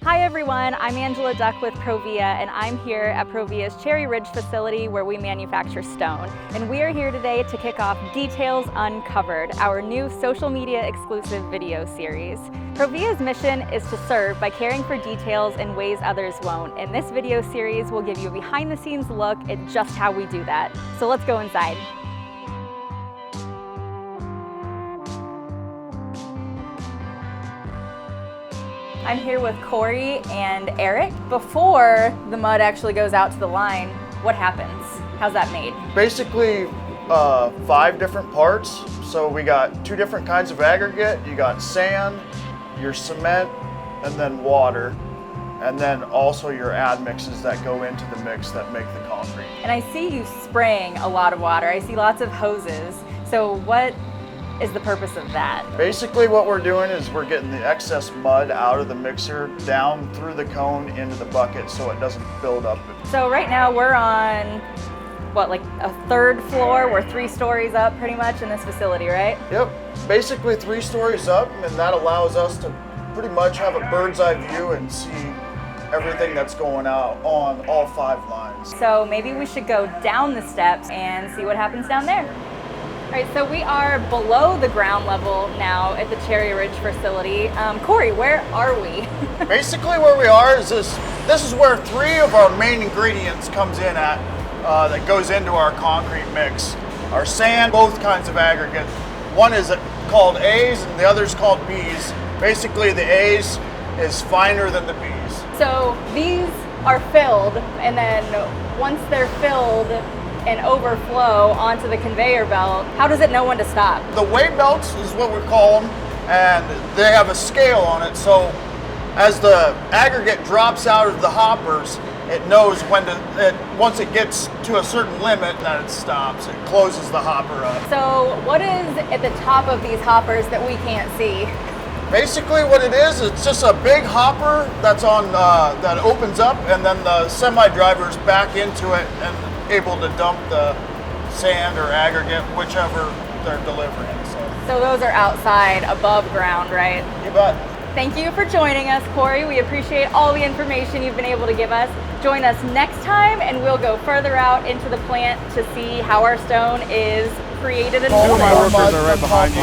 Hi everyone, I'm Angela Duck with ProVia, and I'm here at ProVia's Cherry Ridge facility where we manufacture stone. And we are here today to kick off Details Uncovered, our new social media exclusive video series. ProVia's mission is to serve by caring for details in ways others won't. And this video series will give you a behind the scenes look at just how we do that. So let's go inside. I'm here with Corey and Eric. Before the mud actually goes out to the line, what happens? How's that made? Basically, 5 different parts. So we got 2 different kinds of aggregate. You got sand, your cement, and then water. And then also your admixes that go into the mix that make the concrete. And I see you spraying a lot of water. I see lots of hoses. So what is the purpose of that? Basically what we're doing is we're getting the excess mud out of the mixer down through the cone into the bucket so it doesn't build up. So right now we're on, what, like a 3rd floor? We're 3 stories up pretty much in this facility, right? Yep, basically 3 stories up, and that allows us to pretty much have a bird's eye view and see everything that's going out on all 5 lines. So maybe we should go down the steps and see what happens down there. All right, so we are below the ground level now at the Cherry Ridge facility. Corey, where are we? Basically where we are is this is where 3 of our main ingredients comes in at, that goes into our concrete mix. Our sand, both kinds of aggregate. One is called A's and the other is called B's. Basically the A's is finer than the B's. So these are filled, and then once they're filled and overflow onto the conveyor belt, how does it know when to stop? The weigh belts is what we call them, and they have a scale on it, so as the aggregate drops out of the hoppers, it knows when to, once it gets to a certain limit, that it stops. It closes the hopper up. So what is at the top of these hoppers that we can't see? Basically what it is, it's just a big hopper that's on, that opens up, and then the semi-driver's back into it and able to dump the sand or aggregate, whichever they're delivering. So those are outside, above ground, right? You bet. Thank you for joining us, Corey. We appreciate all the information you've been able to give us. Join us next time, and we'll go further out into the plant to see how our stone is created and All my built. workers are right behind you.